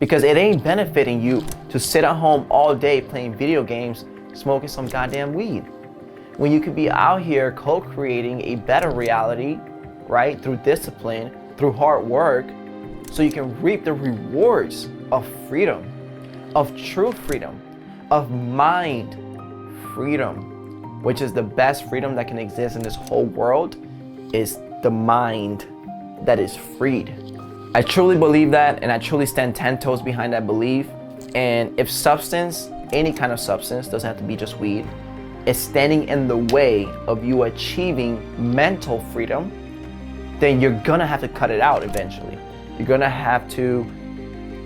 Because it ain't benefiting you to sit at home all day playing video games, smoking some goddamn weed. When you could be out here co-creating a better reality, right? Through discipline, through hard work, so you can reap the rewards of freedom, of true freedom, of mind freedom, which is the best freedom that can exist in this whole world, is the mind that is freed. I truly believe that, and I truly stand 10 toes behind that belief. And if substance, any kind of substance, doesn't have to be just weed, is standing in the way of you achieving mental freedom, then you're gonna have to cut it out eventually. You're gonna have to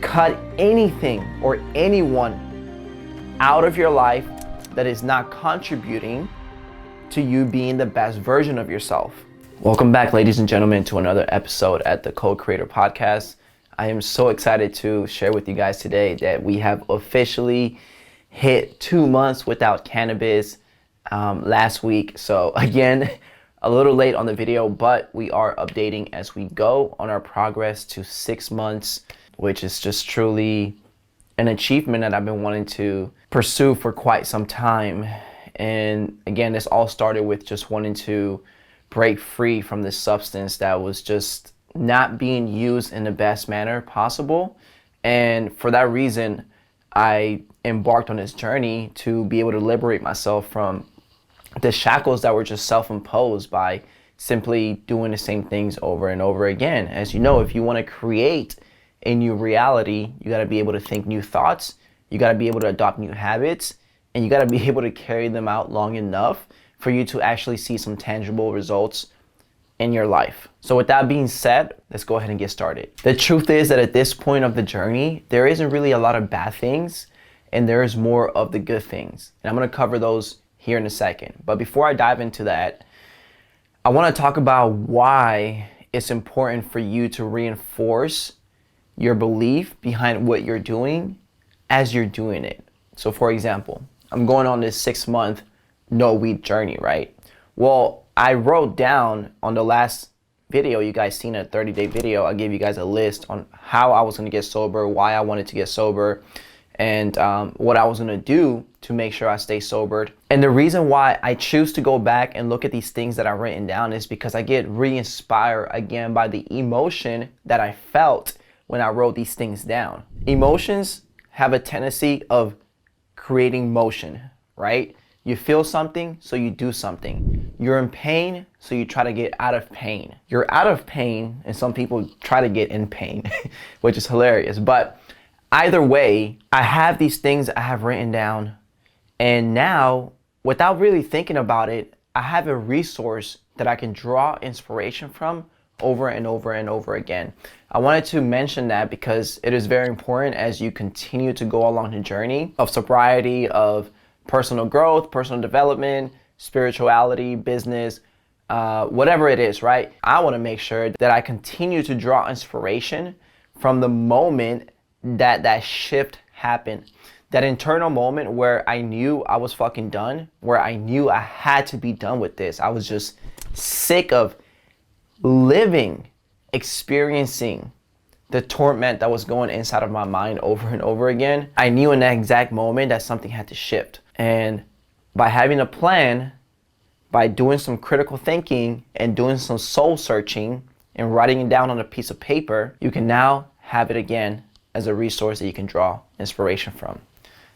cut anything or anyone out of your life that is not contributing to you being the best version of yourself. Welcome back, ladies and gentlemen, to another episode at the Co-Creator Podcast. I am so excited to share with you guys today that we have officially hit 2 months without cannabis last week. So again, a little late on the video, but we are updating as we go on our progress to 6 months, which is just truly an achievement that I've been wanting to pursue for quite some time. And again, this all started with just wanting to break free from this substance that was just not being used in the best manner possible. And for that reason, I embarked on this journey to be able to liberate myself from the shackles that were just self-imposed by simply doing the same things over and over again. As you know, if you want to create a new reality, you got to be able to think new thoughts, you got to be able to adopt new habits, and you got to be able to carry them out long enough for you to actually see some tangible results in your life. So with that being said, let's go ahead and get started. The truth is that at this point of the journey, there isn't really a lot of bad things, and there is more of the good things. And I'm going to cover those here in a second. But before I dive into that, I want to talk about why it's important for you to reinforce your belief behind what you're doing as you're doing it. So for example, I'm going on this 6-month no weed journey, right? Well, I wrote down on the last video, you guys seen a 30-day video, I gave you guys a list on how I was going to get sober, why I wanted to get sober, and what I was going to do to make sure I stay sobered. And the reason why I choose to go back and look at these things that I've written down is because I get re-inspired again by the emotion that I felt when I wrote these things down. Emotions have a tendency of creating motion, right? You feel something, so you do something. You're in pain, so you try to get out of pain. You're out of pain, and some people try to get in pain, which is hilarious. But either way, I have these things I have written down, and now, without really thinking about it, I have a resource that I can draw inspiration from over and over and over again. I wanted to mention that because it is very important as you continue to go along the journey of sobriety, of personal growth, personal development, spirituality, business, whatever it is, right? I want to make sure that I continue to draw inspiration from the moment that shift happened. That internal moment where I knew I was fucking done, where I knew I had to be done with this. I was just sick of living, experiencing the torment that was going inside of my mind over and over again. I knew in that exact moment that something had to shift. And by having a plan, by doing some critical thinking and doing some soul searching and writing it down on a piece of paper, you can now have it again as a resource that you can draw inspiration from.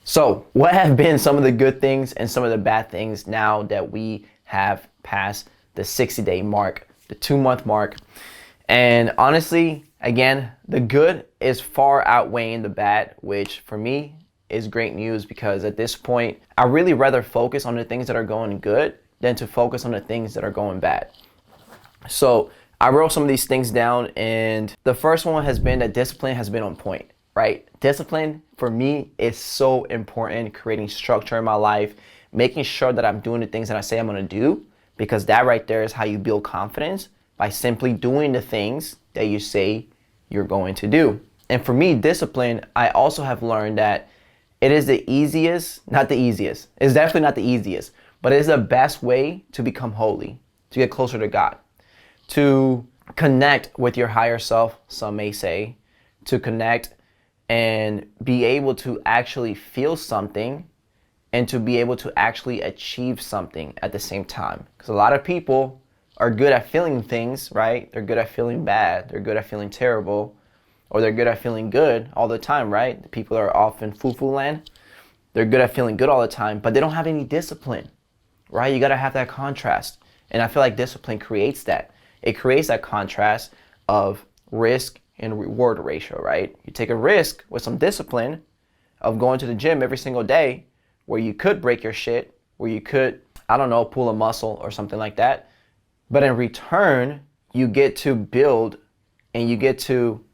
So what have been some of the good things and some of the bad things now that we have passed the 60-day mark, the 2-month mark? And honestly, again, the good is far outweighing the bad, which for me is great news, because at this point, I really rather focus on the things that are going good than to focus on the things that are going bad. So I wrote some of these things down, and the first one has been that discipline has been on point, right? Discipline for me is so important, creating structure in my life, making sure that I'm doing the things that I say I'm gonna do, because that right there is how you build confidence, by simply doing the things that you say you're going to do. And for me, discipline, I also have learned that it is the easiest, not the easiest, it's definitely not the easiest, but it is the best way to become holy, to get closer to God, to connect with your higher self, some may say, to connect and be able to actually feel something and to be able to actually achieve something at the same time. Because a lot of people are good at feeling things, right? They're good at feeling bad, they're good at feeling terrible, or they're good at feeling good all the time, right? People are often foo-foo land. They're good at feeling good all the time, but they don't have any discipline, right? You gotta have that contrast. And I feel like discipline creates that. It creates that contrast of risk and reward ratio, right? You take a risk with some discipline of going to the gym every single day where you could break your shit, where you could, I don't know, pull a muscle or something like that. But in return, you get to build and you get to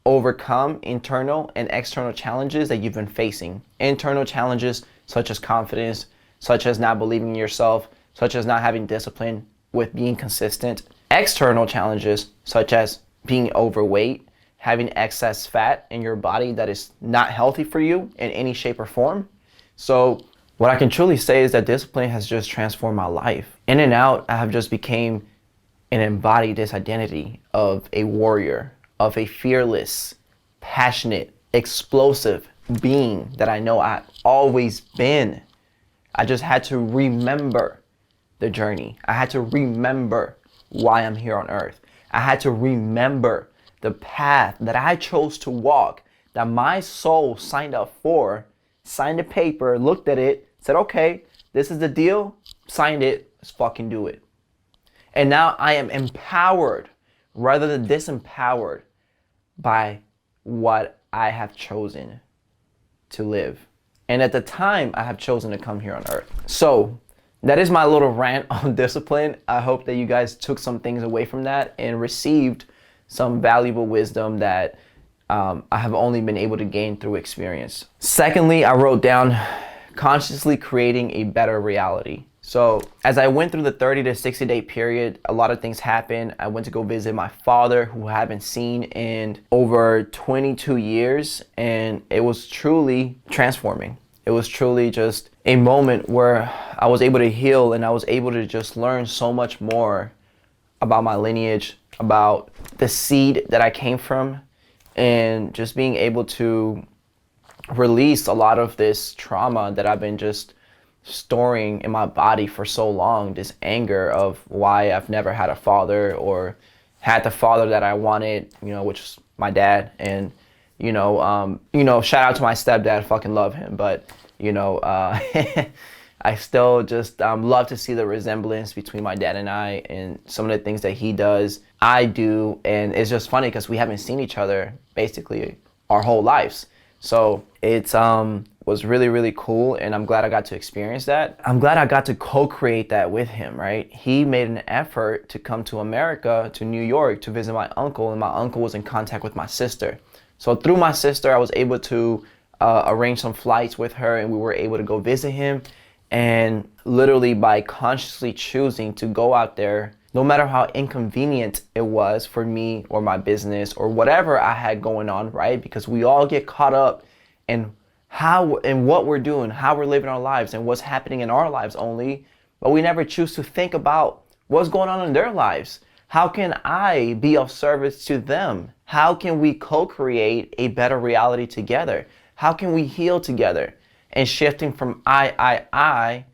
overcome internal and external challenges that you've been facing. Internal challenges such as confidence, such as not believing in yourself, such as not having discipline with being consistent. External challenges such as being overweight, having excess fat in your body that is not healthy for you in any shape or form. So what I can truly say is that discipline has just transformed my life. In and out, I have just became and embodied this identity of a warrior, of a fearless, passionate, explosive being that I know I've always been. I just had to remember the journey. I had to remember why I'm here on earth. I had to remember the path that I chose to walk, that my soul signed up for, signed a paper, looked at it, said, okay, this is the deal, signed it, let's fucking do it. And now I am empowered rather than disempowered by what I have chosen to live. And at the time, I have chosen to come here on earth. So that is my little rant on discipline. I hope that you guys took some things away from that and received some valuable wisdom that I have only been able to gain through experience. Secondly, I wrote down consciously creating a better reality. So as I went through the 30 to 60 day period, a lot of things happened. I went to go visit my father, who I haven't seen in over 22 years, and it was truly transforming. It was truly just a moment where I was able to heal, and I was able to just learn so much more about my lineage, about the seed that I came from, and just being able to release a lot of this trauma that I've been just storing in my body for so long, this anger of why I've never had a father or had the father that I wanted, which is my dad. And, shout out to my stepdad, fucking love him. But, I still just love to see the resemblance between my dad and I, and some of the things that he does, I do. And it's just funny because we haven't seen each other basically our whole lives. So it's was really, really cool, and I'm glad I got to experience that. I'm glad I got to co-create that with him, right? He made an effort to come to America, to New York, to visit my uncle, and my uncle was in contact with my sister. So through my sister, I was able to arrange some flights with her, and we were able to go visit him. And literally by consciously choosing to go out there, no matter how inconvenient it was for me or my business or whatever I had going on, right? Because we all get caught up in how and what we're doing, how we're living our lives and what's happening in our lives only, but we never choose to think about what's going on in their lives. How can I be of service to them? How can we co-create a better reality together? How can we heal together? And shifting from I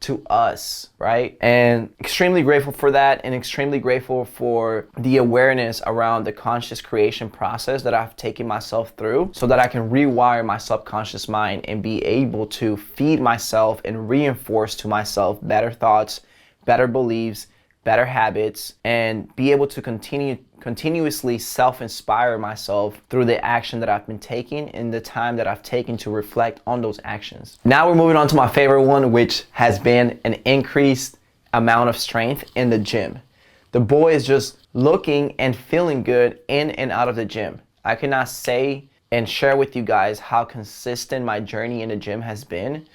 to us, right? And extremely grateful for that, and extremely grateful for the awareness around the conscious creation process that I've taken myself through so that I can rewire my subconscious mind and be able to feed myself and reinforce to myself better thoughts, better beliefs, better habits, and be able to continuously self-inspire myself through the action that I've been taking and the time that I've taken to reflect on those actions. Now we're moving on to my favorite one, which has been an increased amount of strength in the gym. The boy is just looking and feeling good in and out of the gym. I cannot say and share with you guys how consistent my journey in the gym has been.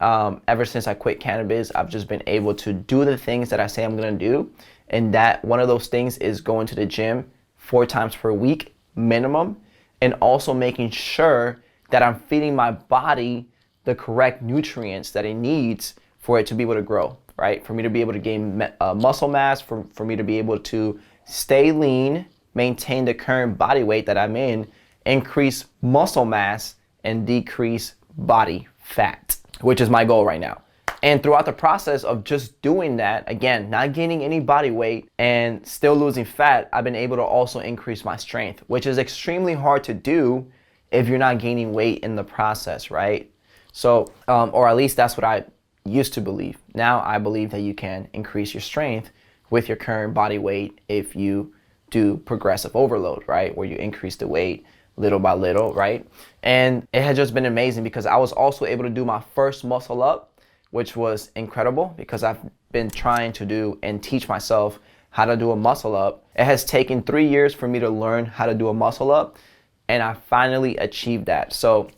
Ever since I quit cannabis, I've just been able to do the things that I say I'm gonna do. And that one of those things is going to the gym 4 times per week minimum, and also making sure that I'm feeding my body the correct nutrients that it needs for it to be able to grow, right? For me to be able to gain muscle mass, for me to be able to stay lean, maintain the current body weight that I'm in, increase muscle mass and decrease body fat, which is my goal right now. And throughout the process of just doing that, again, not gaining any body weight and still losing fat, I've been able to also increase my strength, which is extremely hard to do if you're not gaining weight in the process, right? So, or at least that's what I used to believe. Now I believe that you can increase your strength with your current body weight if you do progressive overload, right? Where you increase the weight little by little, right? And it has just been amazing because I was also able to do my first muscle up, which was incredible because I've been trying to do and teach myself how to do a muscle up. It has taken 3 years for me to learn how to do a muscle up, and I finally achieved that. So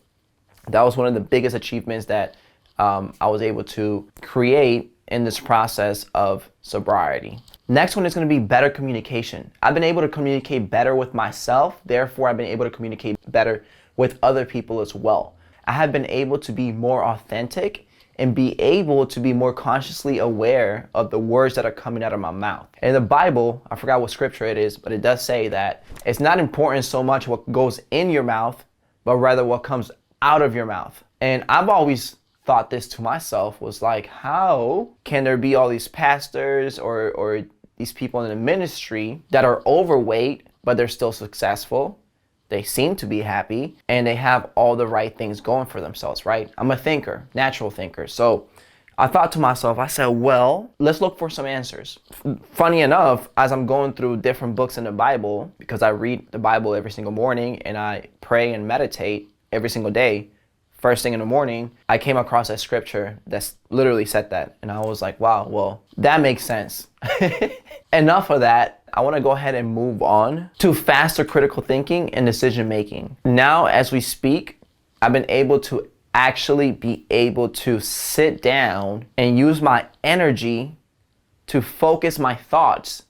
that was one of the biggest achievements that I was able to create in this process of sobriety. Next one is going to be better communication. I've been able to communicate better with myself, therefore I've been able to communicate better with other people as well. I have been able to be more authentic and be able to be more consciously aware of the words that are coming out of my mouth. In the Bible, I forgot what scripture it is, but it does say that it's not important so much what goes in your mouth, but rather what comes out of your mouth. And I've always thought this to myself, was like, how can there be all these pastors or these people in the ministry that are overweight, but they're still successful? They seem to be happy and they have all the right things going for themselves, right? I'm a thinker, natural thinker. So I thought to myself, I said, well, let's look for some answers. Funny enough, as I'm going through different books in the Bible, because I read the Bible every single morning and I pray and meditate every single day, first thing in the morning, I came across a scripture that's literally said that. And I was like, wow, well, that makes sense. Enough of that. I want to go ahead and move on to faster critical thinking and decision making. Now, as we speak, I've been able to actually be able to sit down and use my energy to focus my thoughts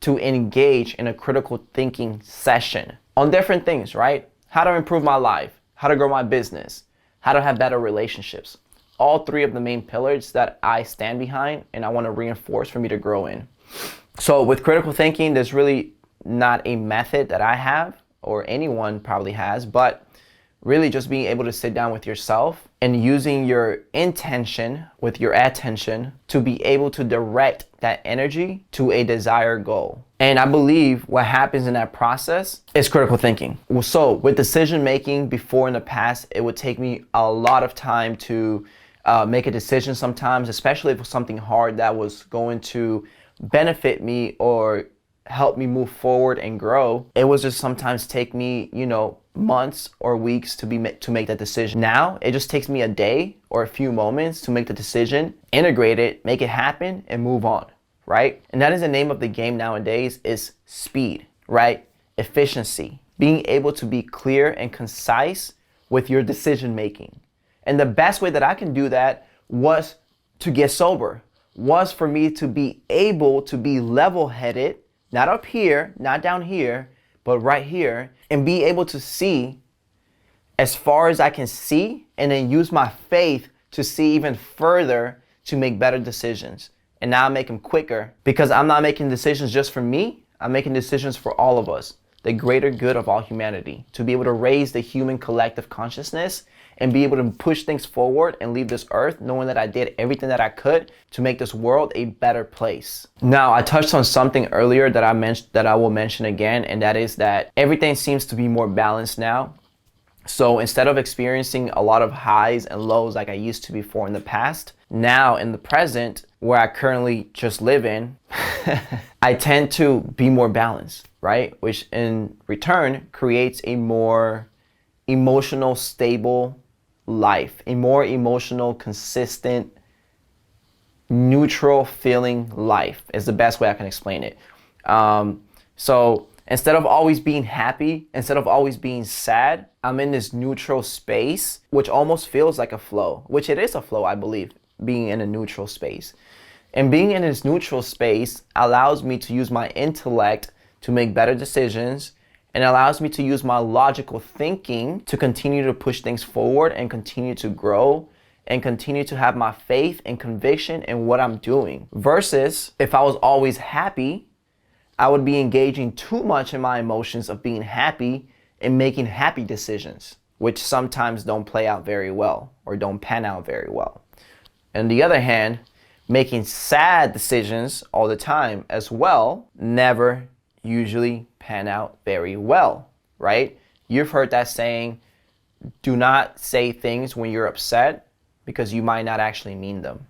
to engage in a critical thinking session on different things, right? How to improve my life, how to grow my business, how to have better relationships. All three of the main pillars that I stand behind and I want to reinforce for me to grow in. So with critical thinking, there's really not a method that I have or anyone probably has, but really just being able to sit down with yourself and using your intention with your attention to be able to direct that energy to a desired goal. And I believe what happens in that process is critical thinking. So with decision making before in the past, it would take me a lot of time to make a decision sometimes, especially if it was something hard that was going to benefit me or help me move forward and grow. It was just sometimes take me, months or weeks to make that decision. Now it just takes me a day or a few moments to make the decision, integrate it, make it happen, and move on, right? And that is the name of the game nowadays, is speed, right? Efficiency, being able to be clear and concise with your decision making. And the best way that I can do that was to get sober, was for me to be able to be level-headed, not up here, not down here, but right here, and be able to see as far as I can see, and then use my faith to see even further to make better decisions. And now I make them quicker because I'm not making decisions just for me. I'm making decisions for all of us, the greater good of all humanity, to be able to raise the human collective consciousness and be able to push things forward and leave this earth knowing that I did everything that I could to make this world a better place. Now, I touched on something earlier that I will mention again, and that is that everything seems to be more balanced now. So instead of experiencing a lot of highs and lows like I used to before in the past, now in the present, where I currently just live in, I tend to be more balanced, right? Which in return creates a more emotional, stable life, a more emotional, consistent, neutral feeling life is the best way I can explain it. So instead of always being happy, instead of always being sad, I'm in this neutral space, which almost feels like a flow, which it is a flow, I believe, being in a neutral space. And being in this neutral space allows me to use my intellect to make better decisions, and allows me to use my logical thinking to continue to push things forward and continue to grow and continue to have my faith and conviction in what I'm doing. Versus if I was always happy, I would be engaging too much in my emotions of being happy in making happy decisions, which sometimes don't play out very well or don't pan out very well. On the other hand, making sad decisions all the time as well never usually pan out very well, right? You've heard that saying, do not say things when you're upset because you might not actually mean them.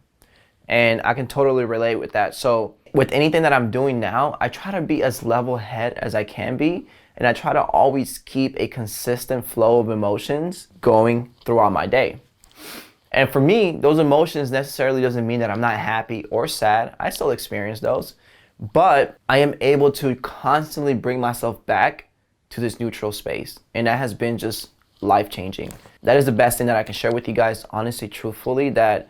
And I can totally relate with that. So with anything that I'm doing now, I try to be as level head as I can be. And I try to always keep a consistent flow of emotions going throughout my day. And for me, those emotions necessarily doesn't mean that I'm not happy or sad. I still experience those. But I am able to constantly bring myself back to this neutral space. And that has been just life-changing. That is the best thing that I can share with you guys, honestly, truthfully, that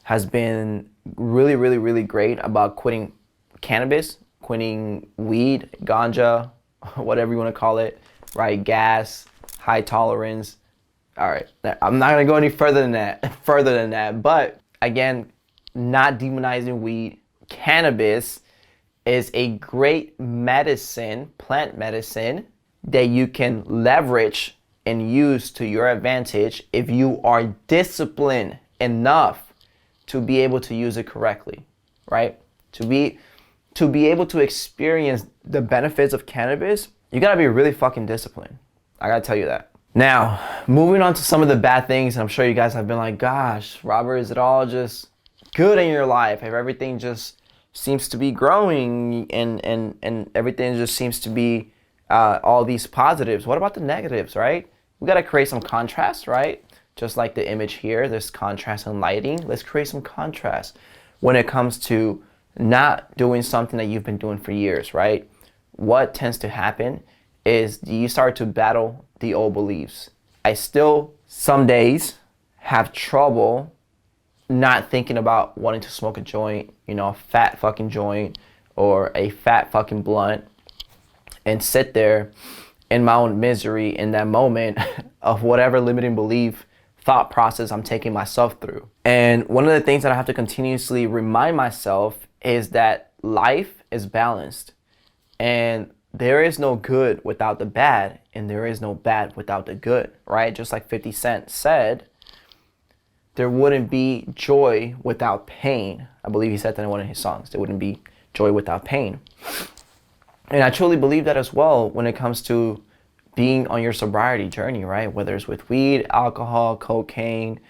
has been really, really, really great about quitting cannabis, quitting weed, ganja, whatever you want to call it, right? Gas, high tolerance. All right, I'm not gonna go any further than that. But again, not demonizing weed, cannabis is a great medicine, plant medicine, that you can leverage and use to your advantage if you are disciplined enough to be able to use it correctly, right? To be able to experience the benefits of cannabis, you gotta be really fucking disciplined. I gotta tell you that. Now, moving on to some of the bad things, and I'm sure you guys have been like, gosh, Robert, is it all just good in your life? If everything just seems to be growing and everything just seems to be all these positives, what about the negatives, right? We gotta create some contrast, right? Just like the image here, there's contrast in lighting. Let's create some contrast when it comes to not doing something that you've been doing for years, right? What tends to happen is you start to battle the old beliefs. I still, some days, have trouble not thinking about wanting to smoke a joint, a fat fucking joint or a fat fucking blunt, and sit there in my own misery in that moment of whatever limiting belief thought process I'm taking myself through. And one of the things that I have to continuously remind myself is that life is balanced, and there is no good without the bad, and there is no bad without the good, right? Just like 50 Cent said, there wouldn't be joy without pain. I believe he said that in one of his songs. There wouldn't be joy without pain. And I truly believe that as well when it comes to being on your sobriety journey, right? Whether it's with weed, alcohol, cocaine,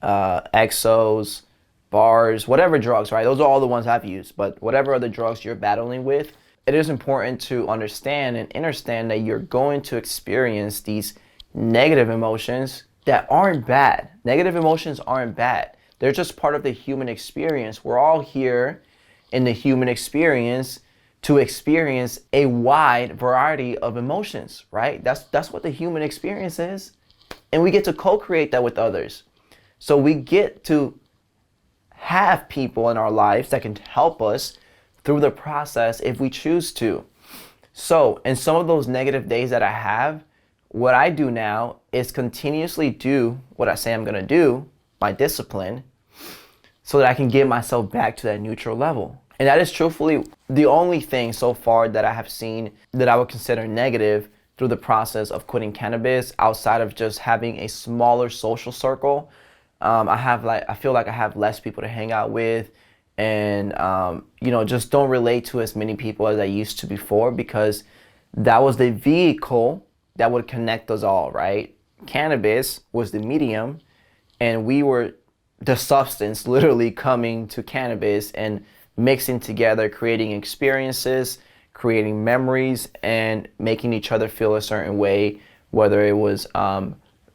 exos, bars, whatever drugs, right? Those are all the ones I've used. But whatever other drugs you're battling with, it is important to understand and understand that you're going to experience these negative emotions that aren't bad. Negative emotions aren't bad. They're just part of the human experience. We're all here in the human experience to experience a wide variety of emotions, right? That's what the human experience is. And we get to co-create that with others. So we get to have people in our lives that can help us through the process if we choose to. So in some of those negative days that I have, what I do now is continuously do what I say I'm gonna do, my discipline, so that I can get myself back to that neutral level. And that is truthfully the only thing so far that I have seen that I would consider negative through the process of quitting cannabis, outside of just having a smaller social circle. I feel like I have less people to hang out with, and just don't relate to as many people as I used to before, because that was the vehicle that would connect us all, right? Cannabis was the medium, and we were the substance literally coming to cannabis and mixing together, creating experiences, creating memories, and making each other feel a certain way, whether it was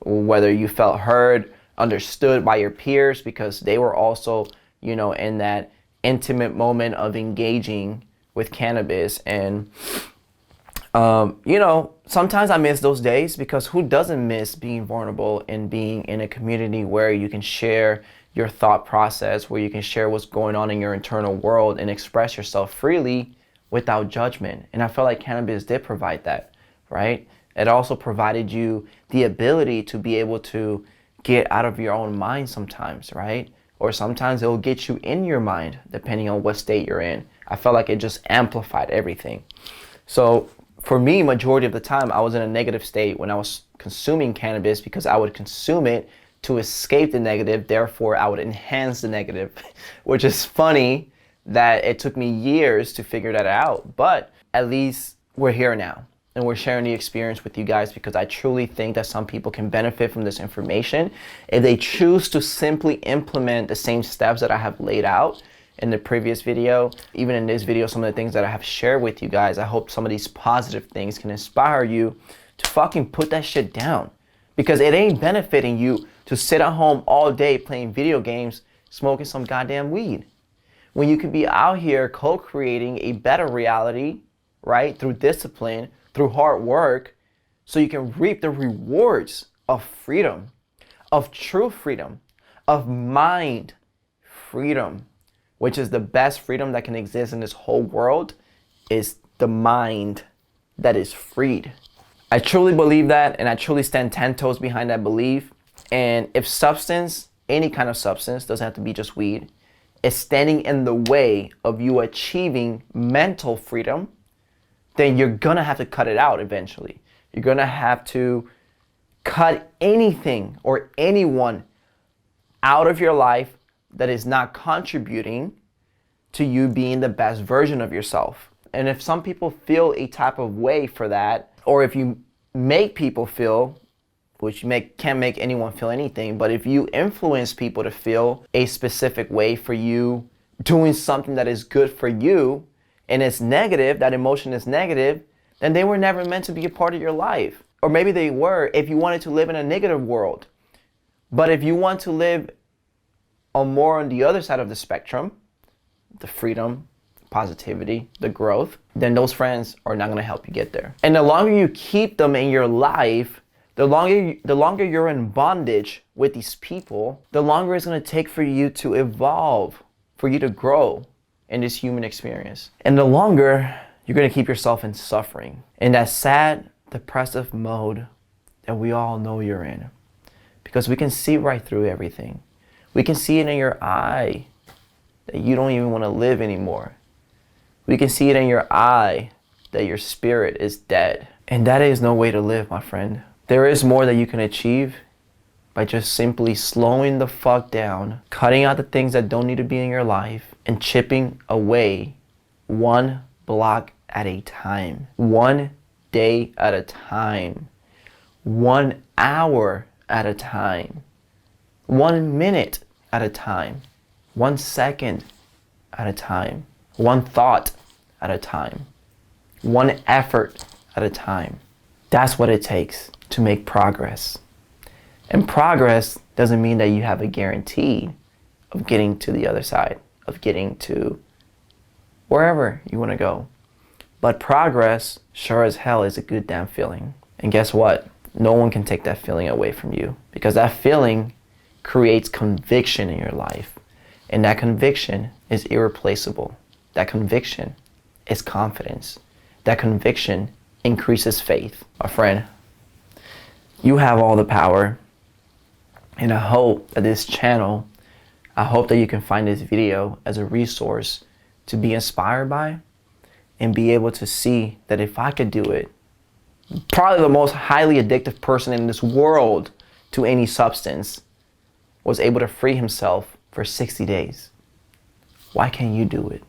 whether you felt heard, understood by your peers, because they were also in that intimate moment of engaging with cannabis. And sometimes I miss those days, because who doesn't miss being vulnerable and being in a community where you can share your thought process, where you can share what's going on in your internal world and express yourself freely without judgment. And I felt like cannabis did provide that, right? It also provided you the ability to be able to get out of your own mind sometimes, right? Or sometimes it will get you in your mind, depending on what state you're in. I felt like it just amplified everything. So For me, majority of the time, I was in a negative state when I was consuming cannabis because I would consume it to escape the negative. Therefore, I would enhance the negative, which is funny that it took me years to figure that out. But at least we're here now and we're sharing the experience with you guys because I truly think that some people can benefit from this information if they choose to simply implement the same steps that I have laid out in the previous video. Even in this video, some of the things that I have shared with you guys, I hope some of these positive things can inspire you to fucking put that shit down, because it ain't benefiting you to sit at home all day playing video games, smoking some goddamn weed, when you could be out here co-creating a better reality, right? Through discipline, through hard work, so you can reap the rewards of freedom, of true freedom, of mind freedom, which is the best freedom that can exist in this whole world, is the mind that is freed. I truly believe that, and I truly stand 10 toes behind that belief. And if substance, any kind of substance, doesn't have to be just weed, is standing in the way of you achieving mental freedom, then you're gonna have to cut it out eventually. You're gonna have to cut anything or anyone out of your life that is not contributing to you being the best version of yourself. And if some people feel a type of way for that, or if you make people feel, which can't make anyone feel anything, but if you influence people to feel a specific way for you, doing something that is good for you, and it's negative, that emotion is negative, then they were never meant to be a part of your life. Or maybe they were if you wanted to live in a negative world. But if you want to live more on the other side of the spectrum, the freedom, positivity, the growth, then those friends are not going to help you get there. And the longer you keep them in your life, the longer you're in bondage with these people, the longer it's going to take for you to evolve, for you to grow in this human experience. And the longer you're going to keep yourself in suffering, in that sad, depressive mode that we all know you're in. Because we can see right through everything. We can see it in your eye that you don't even want to live anymore. We can see it in your eye that your spirit is dead. And that is no way to live, my friend. There is more that you can achieve by just simply slowing the fuck down, cutting out the things that don't need to be in your life, and chipping away one block at a time, 1 day at a time, 1 hour at a time, 1 minute at a time, 1 second at a time, 1 thought at a time, 1 effort at a time. That's what it takes to make progress. And progress doesn't mean that you have a guarantee of getting to the other side, of getting to wherever you want to go. But progress, sure as hell, is a good damn feeling. And guess what? No one can take that feeling away from you, because that feeling creates conviction in your life. And that conviction is irreplaceable. That conviction is confidence. That conviction increases faith. My friend, you have all the power. And I hope that this channel, I hope that you can find this video as a resource to be inspired by and be able to see that if I could do it, probably the most highly addictive person in this world to any substance was able to free himself for 60 days. Why can't you do it?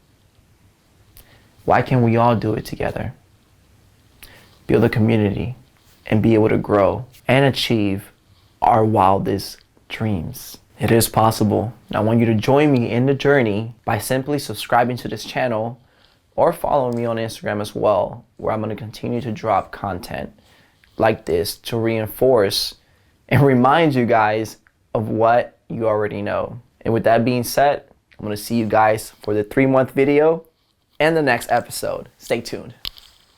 Why can't we all do it together? Build a community and be able to grow and achieve our wildest dreams. It is possible. I want you to join me in the journey by simply subscribing to this channel or follow me on Instagram as well, where I'm going to continue to drop content like this to reinforce and remind you guys of what you already know. And with that being said, I'm going to see you guys for the 3-month video and the next episode. Stay tuned.